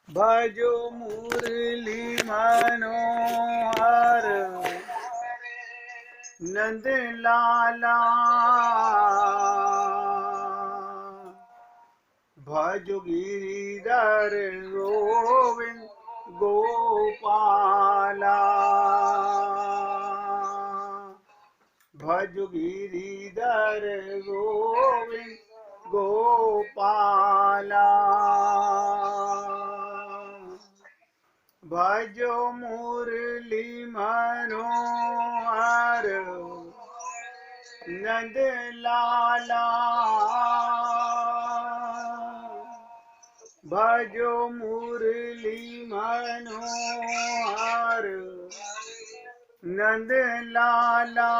भजो मुरली मनोहर नंद लाला। भजो गिरिधर गोविंद गोपाला। भजो गिरिधर गोविंद गोपाला। भजो मुरली मनोहर नंद लाला। भजो मुरली मनोहर नंद लाला।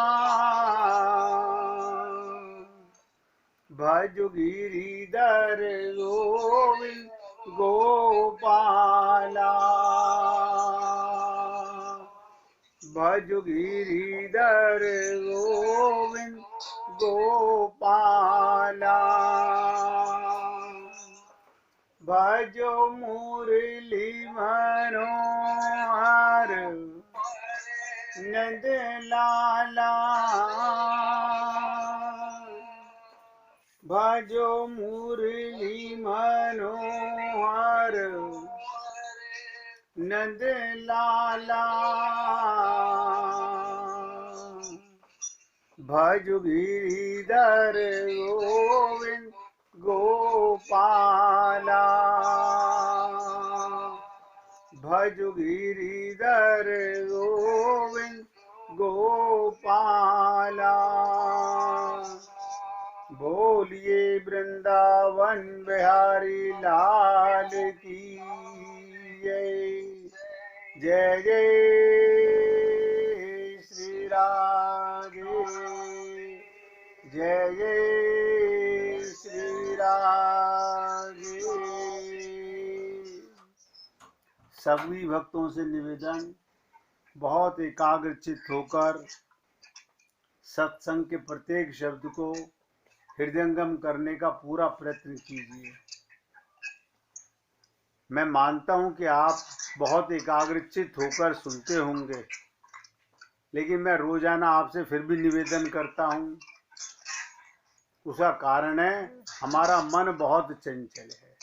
भजो गिरिधर गोविंद गोपाला। भजो गिरिधर गोविंद गोपाला। भजो मुरली मनोहर नंद लाला। भजो मुरली मनोहर नंद लाला। भजो गिरिधर गोविंद गोपाला। भजो गिरिधर गोविंद गोपाला। बोलिए वृंदावन बिहारी लाल की जय। जय जय श्री राधे। जय जय श्री राधे। सभी भक्तों से निवेदन, बहुत एकाग्रचित होकर सत्संग के प्रत्येक शब्द को हृदयंगम करने का पूरा प्रयत्न कीजिए। मैं मानता हूं कि आप बहुत एकाग्रचित होकर सुनते होंगे, लेकिन मैं रोजाना आपसे फिर भी निवेदन करता हूं। उसका कारण है हमारा मन बहुत चंचल है,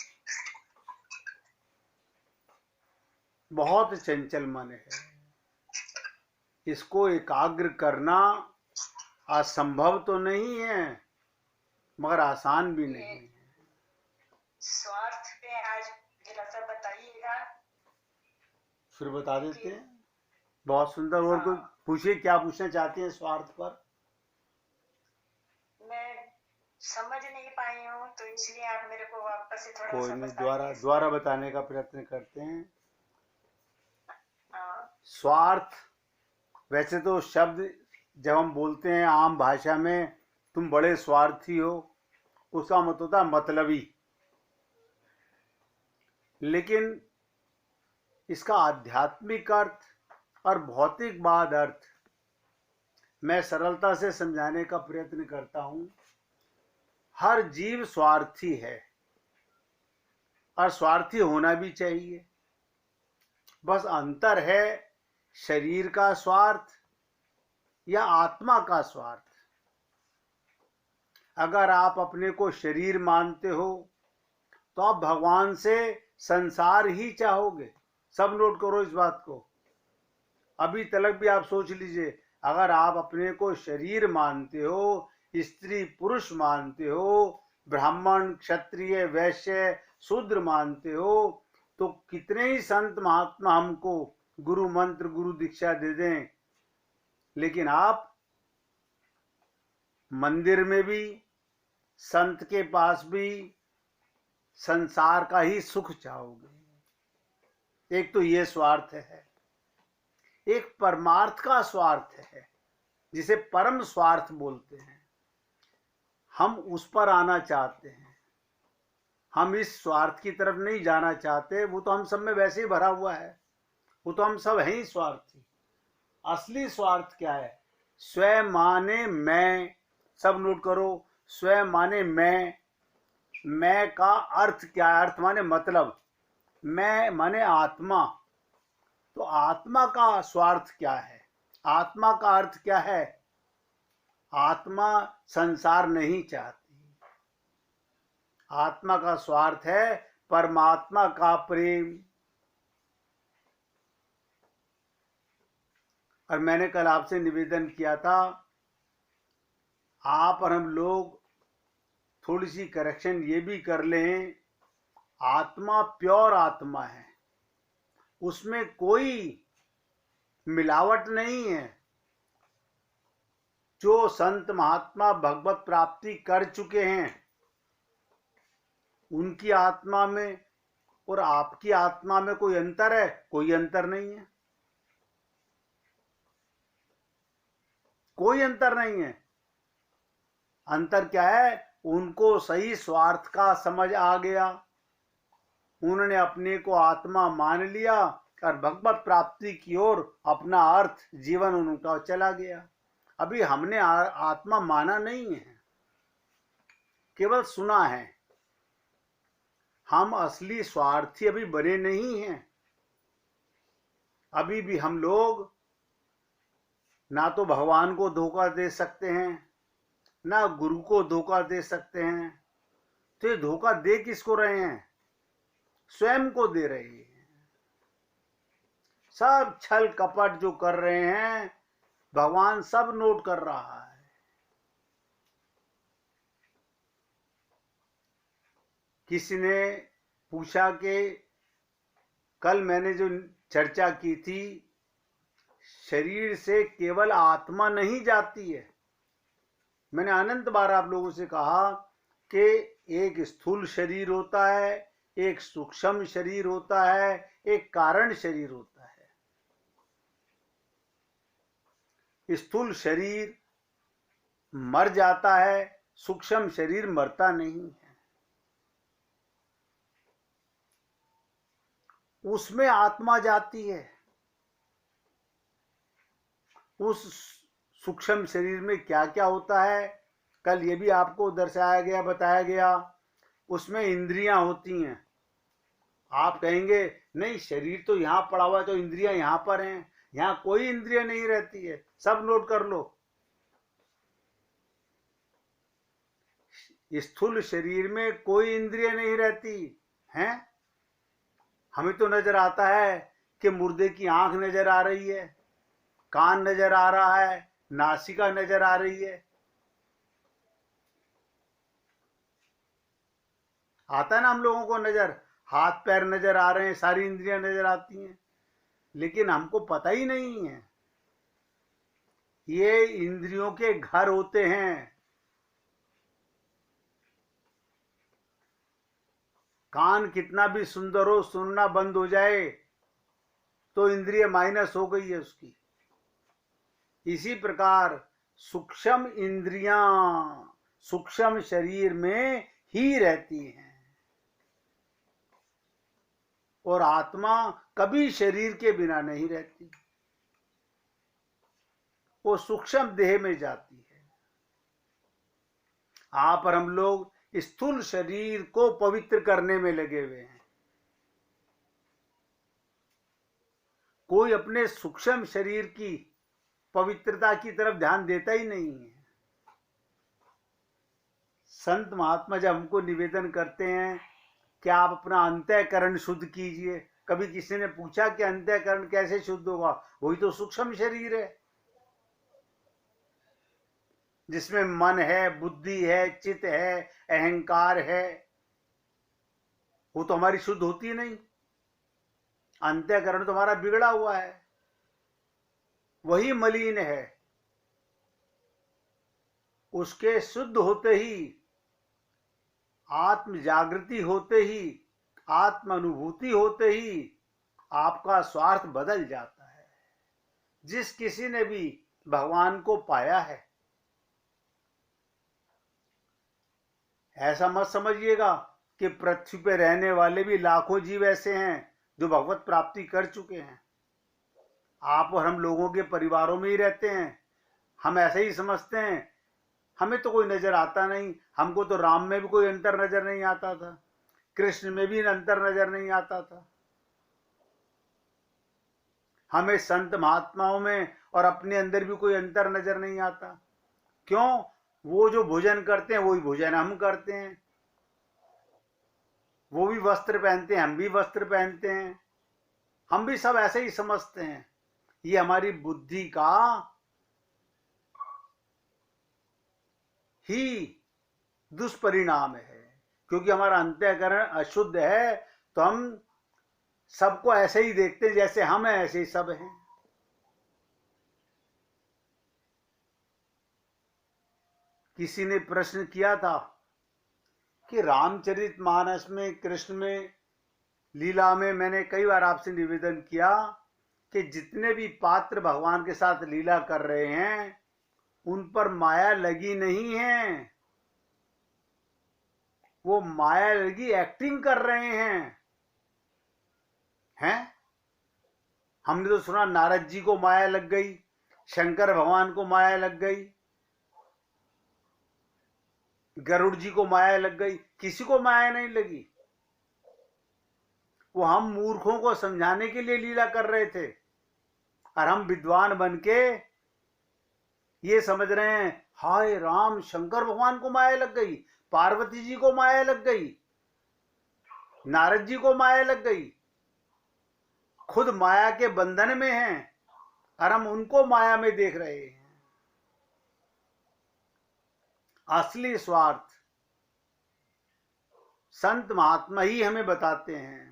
बहुत चंचल मन है। इसको एकाग्र करना असंभव तो नहीं है, मगर आसान भी नहीं है। स्वार्थ पे आज जरा सा बताइएगा। फिर बता देते हैं। बहुत सुंदर। और कोई पूछिए, क्या पूछना चाहते हैं स्वार्थ पर? मैं समझ नहीं पाई हूँ, तो इसलिए आप मेरे को वापस से थोड़ा कोई सा नहीं, बताइए। द्वारा बताने का प्रयत्न करते हैं। हाँ, स्वार्थ, वैसे तो शब्द जब हम बोलते हैं आम भाषा में तुम बड़े स्वार्थी हो, उसका मतलब होता है मतलबी। लेकिन इसका आध्यात्मिक अर्थ और भौतिकवाद अर्थ मैं सरलता से समझाने का प्रयत्न करता हूं। हर जीव स्वार्थी है और स्वार्थी होना भी चाहिए। बस अंतर है शरीर का स्वार्थ या आत्मा का स्वार्थ। अगर आप अपने को शरीर मानते हो तो आप भगवान से संसार ही चाहोगे। सब नोट करो इस बात को। अभी तलक भी आप सोच लीजिए, अगर आप अपने को शरीर मानते हो, स्त्री पुरुष मानते हो, ब्राह्मण क्षत्रिय वैश्य शूद्र मानते हो, तो कितने ही संत महात्मा हमको गुरु मंत्र गुरु दीक्षा दे दें, लेकिन आप मंदिर में भी संत के पास भी संसार का ही सुख चाहोगे। एक तो ये स्वार्थ है। एक परमार्थ का स्वार्थ है, जिसे परम स्वार्थ बोलते हैं। हम उस पर आना चाहते हैं। हम इस स्वार्थ की तरफ नहीं जाना चाहते। वो तो हम सब में वैसे ही भरा हुआ है। वो तो हम सब हैं ही स्वार्थी। असली स्वार्थ क्या है? स्वयं माने मैं। सब नोट करो, स्वयं माने मैं। मैं का अर्थ क्या है? अर्थ माने मतलब, मैं माने आत्मा। तो आत्मा का स्वार्थ क्या है? आत्मा का अर्थ क्या है? आत्मा संसार नहीं चाहती। आत्मा का स्वार्थ है परमात्मा का प्रेम। और मैंने कल आपसे निवेदन किया था, आप और हम लोग थोड़ी सी करेक्शन ये भी कर लें, आत्मा प्योर आत्मा है, उसमें कोई मिलावट नहीं है। जो संत महात्मा भगवत प्राप्ति कर चुके हैं, उनकी आत्मा में और आपकी आत्मा में कोई अंतर है? कोई अंतर नहीं है, कोई अंतर नहीं है। अंतर क्या है? उनको सही स्वार्थ का समझ आ गया, उन्होंने अपने को आत्मा मान लिया और भगवत प्राप्ति की ओर अपना अर्थ जीवन उनका चला गया। अभी हमने आत्मा माना नहीं है, केवल सुना है। हम असली स्वार्थी अभी बने नहीं हैं। अभी भी हम लोग ना तो भगवान को धोखा दे सकते हैं, ना गुरु को धोखा दे सकते हैं। तो ये धोखा दे किसको रहे हैं? स्वयं को दे रहे हैं। सब छल कपट जो कर रहे हैं, भगवान सब नोट कर रहा है। किसी ने पूछा कि कल मैंने जो चर्चा की थी, शरीर से केवल आत्मा नहीं जाती है। मैंने अनंत बार आप लोगों से कहा कि एक स्थूल शरीर होता है, एक सूक्ष्म शरीर होता है, एक कारण शरीर होता है। स्थूल शरीर मर जाता है, सूक्ष्म शरीर मरता नहीं है। उसमें आत्मा जाती है। उस सूक्ष्म शरीर में क्या क्या होता है, कल ये भी आपको दर्शाया गया, बताया गया। उसमें इंद्रियां होती हैं। आप कहेंगे नहीं, शरीर तो यहां पड़ा हुआ है, तो इंद्रियां यहां पर हैं। यहां कोई इंद्रिय नहीं रहती है, सब नोट कर लो। स्थूल शरीर में कोई इंद्रिय नहीं रहती है। हमें तो नजर आता है कि मुर्दे की आंख नजर आ रही है, कान नजर आ रहा है, नासिका नजर आ रही है। आता है ना हम लोगों को नजर, हाथ पैर नजर आ रहे हैं, सारी इंद्रियां नजर आती हैं। लेकिन हमको पता ही नहीं है ये इंद्रियों के घर होते हैं। कान कितना भी सुंदर हो, सुनना बंद हो जाए तो इंद्रिय माइनस हो गई है उसकी। इसी प्रकार सूक्ष्म इंद्रियां सूक्ष्म शरीर में ही रहती हैं, और आत्मा कभी शरीर के बिना नहीं रहती। वो सूक्ष्म देह में जाती है। आप और हम लोग स्थूल शरीर को पवित्र करने में लगे हुए हैं। कोई अपने सूक्ष्म शरीर की पवित्रता की तरफ ध्यान देता ही नहीं है। संत महात्मा जब हमको निवेदन करते हैं कि आप अपना अंतःकरण शुद्ध कीजिए, कभी किसी ने पूछा कि अंतःकरण कैसे शुद्ध होगा? वही तो सूक्ष्म शरीर है, जिसमें मन है, बुद्धि है, चित्त है, अहंकार है। वो तो हमारी शुद्ध होती नहीं। अंतःकरण तो हमारा बिगड़ा हुआ है, वही मलिन है। उसके शुद्ध होते ही, आत्म जागृति होते ही, आत्म अनुभूति होते ही आपका स्वार्थ बदल जाता है। जिस किसी ने भी भगवान को पाया है, ऐसा मत समझिएगा कि पृथ्वी पे रहने वाले भी लाखों जीव ऐसे हैं जो भगवत प्राप्ति कर चुके हैं। आप और हम लोगों के परिवारों में ही रहते हैं। हम ऐसे ही समझते हैं हमें तो कोई नजर आता नहीं। हमको तो राम में भी कोई अंतर नजर नहीं आता था, कृष्ण में भी अंतर नजर नहीं आता था। हमें संत महात्माओं में और अपने अंदर भी कोई अंतर नजर नहीं आता। क्यों? वो जो भोजन करते हैं वही भोजन हम करते हैं, वो भी वस्त्र पहनते हैं, हम भी वस्त्र पहनते हैं, हम भी सब ऐसे ही समझते हैं। ये हमारी बुद्धि का ही दुष्परिणाम है, क्योंकि हमारा अंतःकरण अशुद्ध है, तो हम सबको ऐसे ही देखते हैं, जैसे हम हैं ऐसे ही सब हैं। किसी ने प्रश्न किया था कि रामचरितमानस में, कृष्ण में, लीला में, मैंने कई बार आपसे निवेदन किया कि जितने भी पात्र भगवान के साथ लीला कर रहे हैं उन पर माया लगी नहीं है, वो माया लगी एक्टिंग कर रहे हैं। हमने तो सुना नारद जी को माया लग गई, शंकर भगवान को माया लग गई, गरुड़ जी को माया लग गई, किसी को माया नहीं लगी। वो हम मूर्खों को समझाने के लिए लीला कर रहे थे, और हम विद्वान बन के ये समझ रहे हैं हाय राम, शंकर भगवान को माया लग गई, पार्वती जी को माया लग गई, नारद जी को माया लग गई। खुद माया के बंधन में हैं और हम उनको माया में देख रहे हैं। असली स्वार्थ संत महात्मा ही हमें बताते हैं।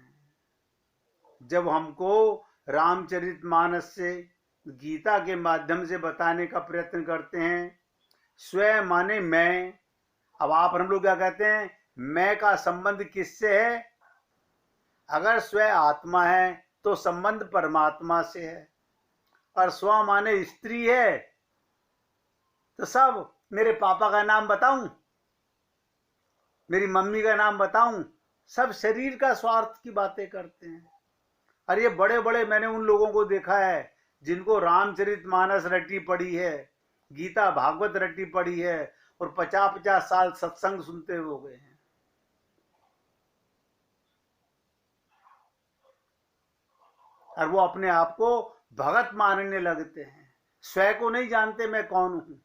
जब हमको रामचरितमानस से, गीता के माध्यम से बताने का प्रयत्न करते हैं, स्वयं माने मैं। अब हम लोग क्या कहते हैं, मैं का संबंध किससे है? अगर स्वयं आत्मा है तो संबंध परमात्मा से है, और स्व माने स्त्री है तो सब, मेरे पापा का नाम बताऊं, मेरी मम्मी का नाम बताऊं, सब शरीर का स्वार्थ की बातें करते हैं। और ये बड़े बड़े, मैंने उन लोगों को देखा है जिनको रामचरितमानस रटी पड़ी है, गीता भागवत रटी पड़ी है, और 50-50 साल सत्संग सुनते हुए हो गए हैं। और वो अपने आप को भगत मानने लगते हैं, स्वयं को नहीं जानते मैं कौन हूं।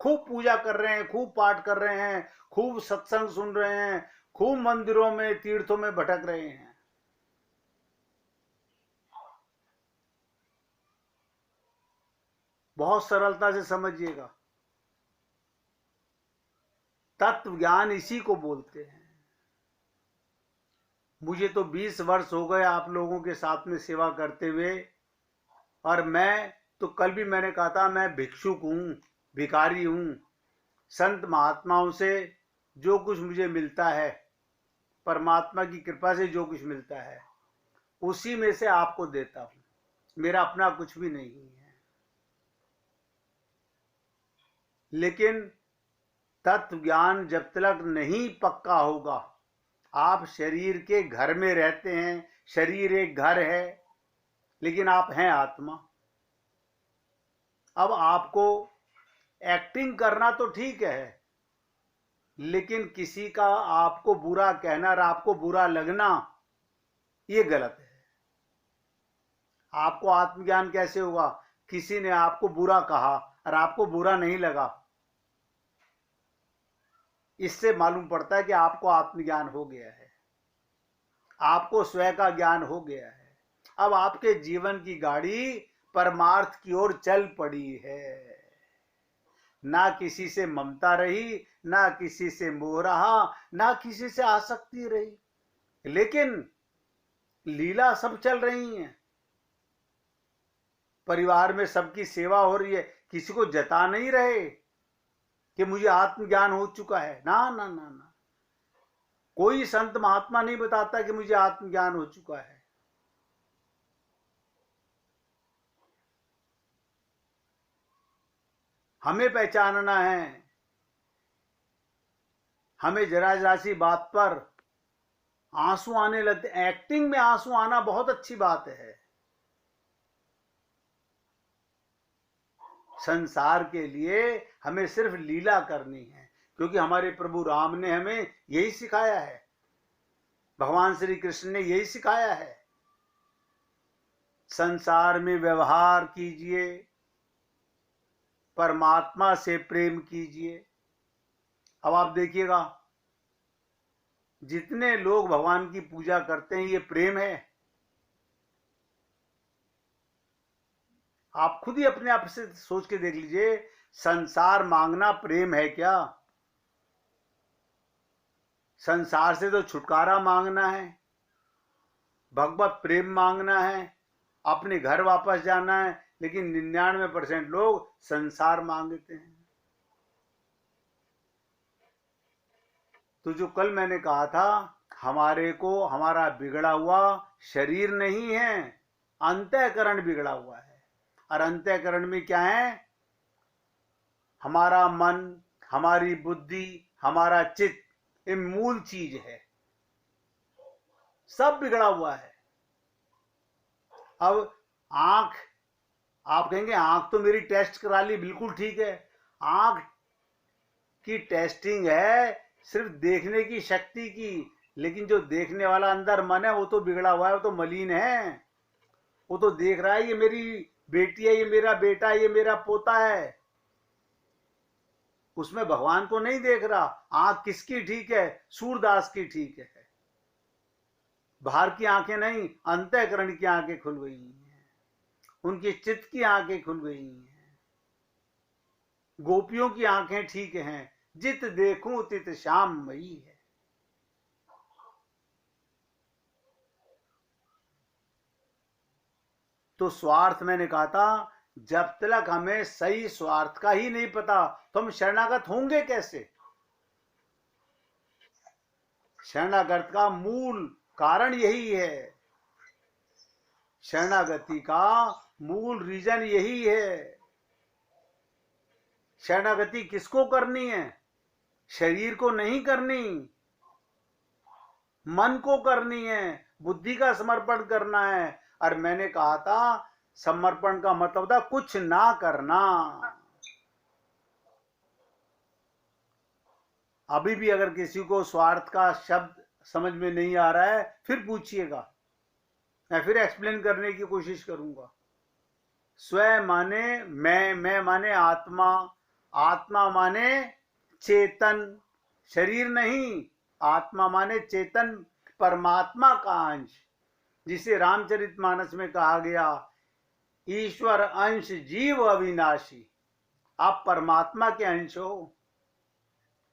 खूब पूजा कर रहे हैं, खूब पाठ कर रहे हैं, खूब सत्संग सुन रहे हैं, खूब मंदिरों में, तीर्थों में भटक रहे हैं। बहुत सरलता से समझिएगा, तत्व ज्ञान इसी को बोलते हैं। मुझे तो 20 वर्ष हो गए आप लोगों के साथ में सेवा करते हुए, और मैं तो कल भी मैंने कहा था, मैं भिक्षुक हूं, भिखारी हूं। संत महात्माओं से जो कुछ मुझे मिलता है, परमात्मा की कृपा से जो कुछ मिलता है, उसी में से आपको देता हूं। मेरा अपना कुछ भी नहीं है। लेकिन तत्व ज्ञान जब तक नहीं पक्का होगा, आप शरीर के घर में रहते हैं, शरीर एक घर है, लेकिन आप हैं आत्मा। अब आपको एक्टिंग करना तो ठीक है, लेकिन किसी का आपको बुरा कहना और आपको बुरा लगना, ये गलत है। आपको आत्मज्ञान कैसे हुआ? किसी ने आपको बुरा कहा और आपको बुरा नहीं लगा, इससे मालूम पड़ता है कि आपको आत्मज्ञान हो गया है, आपको स्वयं का ज्ञान हो गया है। अब आपके जीवन की गाड़ी परमार्थ की ओर चल पड़ी है। ना किसी से ममता रही, ना किसी से मोह रहा, ना किसी से आसक्ति रही, लेकिन लीला सब चल रही है। परिवार में सबकी सेवा हो रही है, किसी को जता नहीं रहे कि मुझे आत्मज्ञान हो चुका है। ना ना ना ना, कोई संत महात्मा नहीं बताता कि मुझे आत्मज्ञान हो चुका है। हमें पहचानना है। हमें जरा जरा सी बात पर आंसू आने लगते। एक्टिंग में आंसू आना बहुत अच्छी बात है, संसार के लिए हमें सिर्फ लीला करनी है, क्योंकि हमारे प्रभु राम ने हमें यही सिखाया है, भगवान श्री कृष्ण ने यही सिखाया है। संसार में व्यवहार कीजिए, परमात्मा से प्रेम कीजिए। अब आप देखिएगा, जितने लोग भगवान की पूजा करते हैं, ये प्रेम है? आप खुद ही अपने आप से सोच के देख लीजिए, संसार मांगना प्रेम है क्या? संसार से तो छुटकारा मांगना है, भगवत प्रेम मांगना है, अपने घर वापस जाना है। लेकिन 99% लोग संसार मांगते हैं। तो जो कल मैंने कहा था, हमारे को हमारा बिगड़ा हुआ शरीर नहीं है, अंतःकरण बिगड़ा हुआ है। और अंतःकरण में क्या है? हमारा मन, हमारी बुद्धि, हमारा चित्त, ये मूल चीज है, सब बिगड़ा हुआ है। अब आंख, आप कहेंगे आंख तो मेरी टेस्ट करा ली, बिल्कुल ठीक है। आंख की टेस्टिंग है सिर्फ देखने की शक्ति की, लेकिन जो देखने वाला अंदर मन है वो तो बिगड़ा हुआ है, वो तो मलिन है। वो तो देख रहा है ये मेरी बेटी है, ये मेरा बेटा है, ये मेरा पोता है, उसमें भगवान को नहीं देख रहा। आंख किसकी ठीक है? सूरदास की ठीक है। बाहर की आंखें नहीं, अंतःकरण की आंखें खुल गई हैं, उनकी चित्त की आंखें खुल गई हैं। गोपियों की आंखें ठीक हैं, जित देखूं तित श्याम मई है। तो स्वार्थ, मैंने कहा था, जब तक हमें सही स्वार्थ का ही नहीं पता तो हम शरणागत होंगे कैसे? शरणागत का मूल कारण यही है, शरणागति का मूल रीजन यही है। शरणागति किसको करनी है? शरीर को नहीं करनी, मन को करनी है, बुद्धि का समर्पण करना है। और मैंने कहा था, समर्पण का मतलब था कुछ ना करना। अभी भी अगर किसी को स्वार्थ का शब्द समझ में नहीं आ रहा है, फिर पूछिएगा, मैं फिर एक्सप्लेन करने की कोशिश करूंगा। स्व माने मैं माने आत्मा, आत्मा माने चेतन, शरीर नहीं। आत्मा माने चेतन, परमात्मा का अंश, जिसे रामचरितमानस में कहा गया, ईश्वर अंश जीव अविनाशी। आप परमात्मा के अंश हो।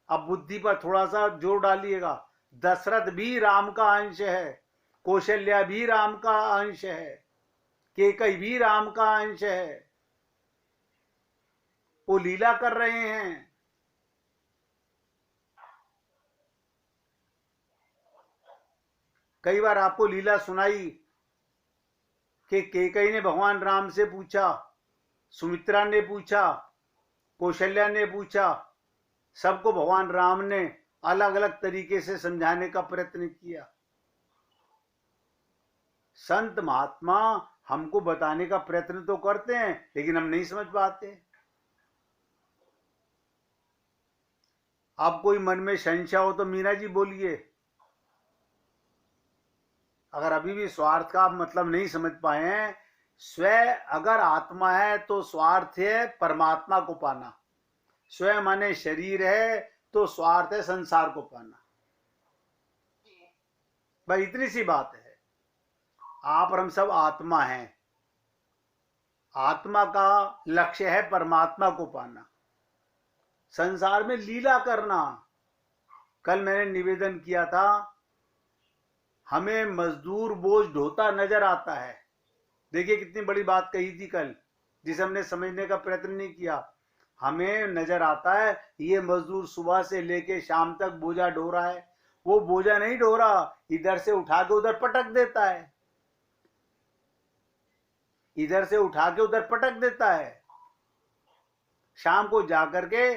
अब बुद्धि पर थोड़ा सा जोर डालिएगा, दशरथ भी राम का अंश है, कौशल्या भी राम का अंश है, केकई भी राम का अंश है। वो लीला कर रहे हैं। कई बार आपको लीला सुनाई कि केकई ने भगवान राम से पूछा, सुमित्रा ने पूछा, कौशल्या ने पूछा, सबको भगवान राम ने अलग अलग तरीके से समझाने का प्रयत्न किया। संत महात्मा हमको बताने का प्रयत्न तो करते हैं, लेकिन हम नहीं समझ पाते। आप कोई मन में संशय हो तो मीना जी बोलिए। अगर अभी भी स्वार्थ का आप मतलब नहीं समझ पाए हैं, स्व अगर आत्मा है तो स्वार्थ है परमात्मा को पाना, स्व माने शरीर है तो स्वार्थ है संसार को पाना। भाई इतनी सी बात है। आप और हम सब आत्मा हैं, आत्मा का लक्ष्य है परमात्मा को पाना, संसार में लीला करना। कल मैंने निवेदन किया था, हमें मजदूर बोझ ढोता नजर आता है। देखिए कितनी बड़ी बात कही थी कल, जिसे हमने समझने का प्रयत्न नहीं किया। हमें नजर आता है ये मजदूर सुबह से लेके शाम तक बोझा ढो रहा है। वो बोझा नहीं ढो रहा, इधर से उठा के उधर पटक देता है, इधर से उठा के उधर पटक देता है। शाम को जाकर के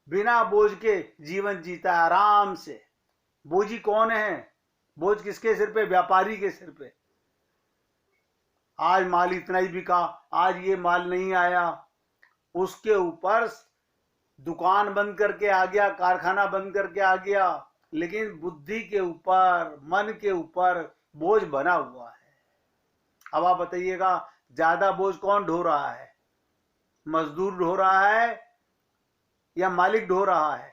बिना बोझ के जीवन जीता है आराम से। बोझी कौन है? बोझ किसके सिर पे? व्यापारी के सिर पे। आज माल इतना ही बिका, आज ये माल नहीं आया, उसके ऊपर दुकान बंद करके आ गया, कारखाना बंद करके आ गया, लेकिन बुद्धि के ऊपर, मन के ऊपर बोझ बना हुआ है। अब आप बताइएगा ज्यादा बोझ कौन ढो रहा है, मजदूर ढो रहा है या मालिक ढो रहा है?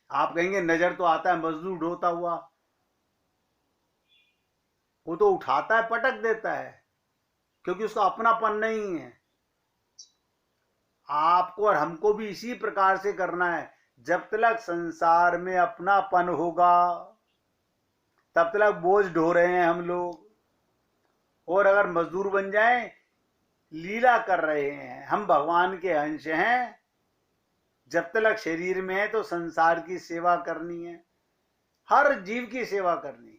आप कहेंगे नजर तो आता है मजदूर ढोता हुआ, वो तो उठाता है, पटक देता है, क्योंकि उसका अपनापन नहीं है। आपको और हमको भी इसी प्रकार से करना है। जब तक संसार में अपनापन होगा तब तक बोझ ढो रहे हैं हम लोग, और अगर मजदूर बन जाएं, लीला कर रहे हैं, हम भगवान के अंश हैं। जब तक शरीर में है तो संसार की सेवा करनी है, हर जीव की सेवा करनी है।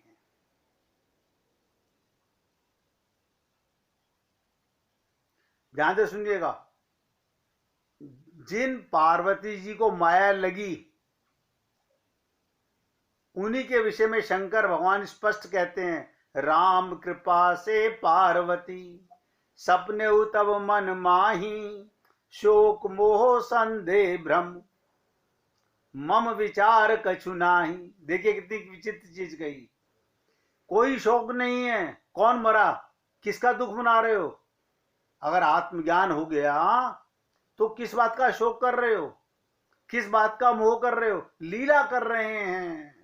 ध्यान से सुनिएगा, जिन पार्वती जी को माया लगी उन्हीं के विषय में शंकर भगवान स्पष्ट कहते हैं, राम कृपा से पार्वती सपने तब मन माही, शोक मोह संदेह भ्रम मम विचार कछु नाही। देखिए कितनी विचित्र चीज कही, कोई शोक नहीं है, कौन मरा, किसका दुख मना रहे हो? अगर आत्मज्ञान हो गया तो किस बात का शोक कर रहे हो, किस बात का मोह कर रहे हो? लीला कर रहे हैं।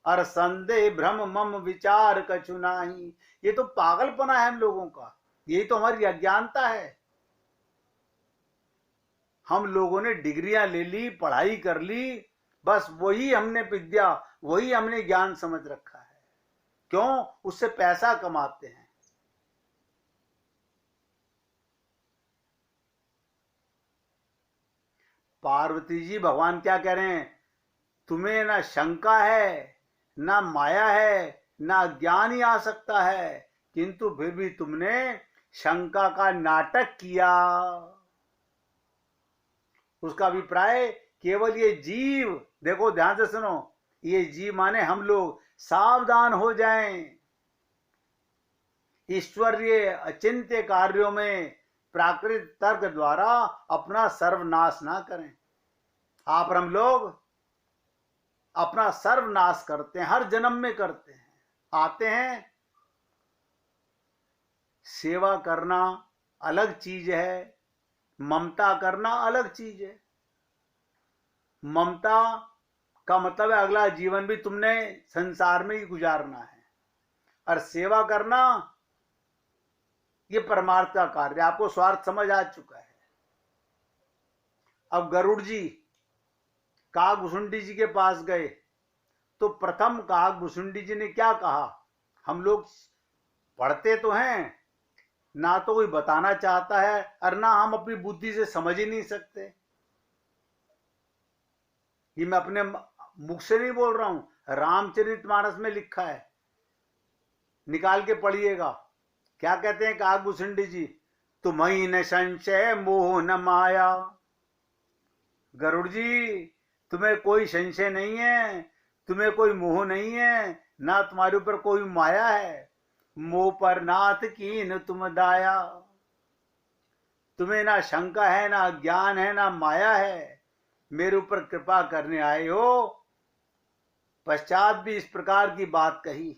और संदेह भ्रम मम विचार कछु नाही, ये तो पागलपना है हम लोगों का, यही तो हमारी अज्ञानता है। हम लोगों ने डिग्रियां ले ली, पढ़ाई कर ली, बस वही हमने विद्या, वही हमने ज्ञान समझ रखा है। क्यों? उससे पैसा कमाते हैं। पार्वती जी भगवान क्या कह रहे हैं, तुम्हें ना शंका है, ना माया है, ना ज्ञान ही आ सकता है, किंतु फिर भी तुमने शंका का नाटक किया। उसका अभिप्राय केवल ये जीव, देखो ध्यान से सुनो, ये जीव माने हम लोग सावधान हो जाएं, ईश्वरीय अचिंत्य कार्यों में प्राकृतिक तर्क द्वारा अपना सर्वनाश ना करें। आप और हम लोग अपना सर्वनाश करते हैं, हर जन्म में करते हैं। आते हैं, सेवा करना अलग चीज है, ममता करना अलग चीज है। ममता का मतलब है अगला जीवन भी तुमने संसार में ही गुजारना है, और सेवा करना ये परमार्थ का कार्य। आपको स्वार्थ समझ आ चुका है। अब गरुड़ जी काकभुसुंडी जी के पास गए तो प्रथम काकभुसुंडी जी ने क्या कहा? हम लोग पढ़ते तो हैं, ना तो कोई बताना चाहता है और ना हम अपनी बुद्धि से समझ ही नहीं सकते। ये मैं अपने मुख से नहीं बोल रहा हूं, रामचरितमानस में लिखा है, निकाल के पढ़िएगा। क्या कहते हैं काकभुसुंडी जी? तुम्हीं न संशय मोह न माया। गरुड़ जी तुम्हें कोई संशय नहीं है, तुम्हें कोई मोह नहीं है, ना तुम्हारे ऊपर कोई माया है। मोह पर नाथ कीन तुम दाया। तुम्हें ना शंका है, ना ज्ञान है, ना माया है, मेरे ऊपर कृपा करने आए हो। पश्चात भी इस प्रकार की बात कही।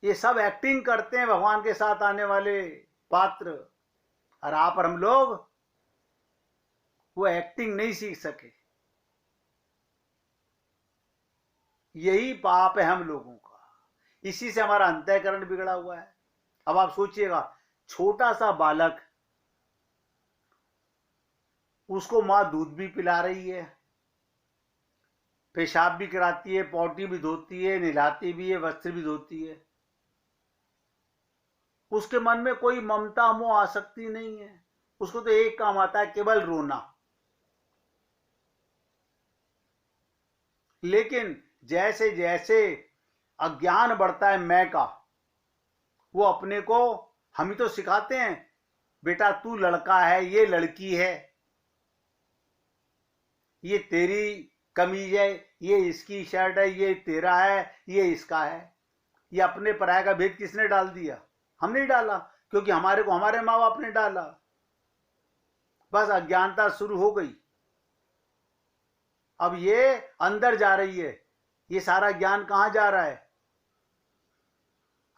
ये सब एक्टिंग करते हैं भगवान के साथ आने वाले पात्र, और आप और हम लोग वो एक्टिंग नहीं सीख सके। यही पाप है हम लोगों का, इसी से हमारा अंतःकरण बिगड़ा हुआ है। अब आप सोचिएगा, छोटा सा बालक, उसको मां दूध भी पिला रही है, पेशाब भी कराती है, पॉटी भी धोती है, नहलाती भी है, वस्त्र भी धोती है। उसके मन में कोई ममता मोह आसक्ति नहीं है। उसको तो एक काम आता है, केवल रोना। लेकिन जैसे जैसे अज्ञान बढ़ता है मैं का, वो अपने को, हम ही तो सिखाते हैं, बेटा तू लड़का है, ये लड़की है, ये तेरी कमीज है, ये इसकी शर्ट है, ये तेरा है, ये इसका है। ये अपने पराये का भेद किसने डाल दिया? हमने ही डाला, क्योंकि हमारे को हमारे माँ बाप ने डाला। बस अज्ञानता शुरू हो गई। अब ये अंदर जा रही है। ये सारा ज्ञान कहाँ जा रहा है?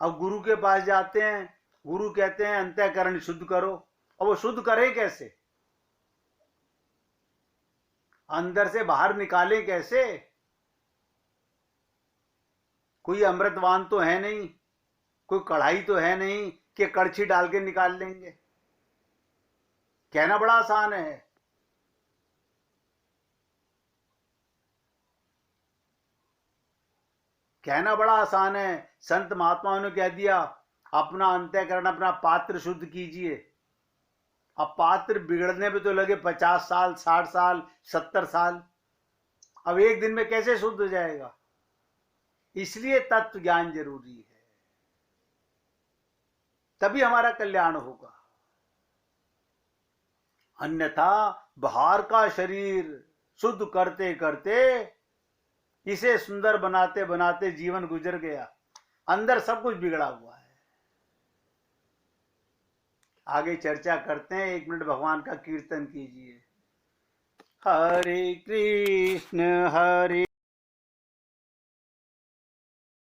अब गुरु के पास जाते हैं, गुरु कहते हैं अंतःकरण शुद्ध करो। और वो शुद्ध करे कैसे? अंदर से बाहर निकाले कैसे? कोई अमृतवान तो है नहीं, कोई कढ़ाई तो है नहीं कि कड़छी डाल के निकाल लेंगे। कहना बड़ा आसान है। कहना बड़ा आसान है। संत महात्माओं ने कह दिया अपना अंतःकरण, अपना पात्र शुद्ध कीजिए। अब पात्र बिगड़ने पे तो लगे 50 साल, 60 साल, 70 साल। अब एक दिन में कैसे शुद्ध हो जाएगा? इसलिए तत्व ज्ञान जरूरी है, तभी हमारा कल्याण होगा। अन्यथा बाहर का शरीर शुद्ध करते करते, इसे सुंदर बनाते बनाते जीवन गुजर गया, अंदर सब कुछ बिगड़ा हुआ है। आगे चर्चा करते हैं। 1 मिनट भगवान का कीर्तन कीजिए। हरे कृष्ण हरे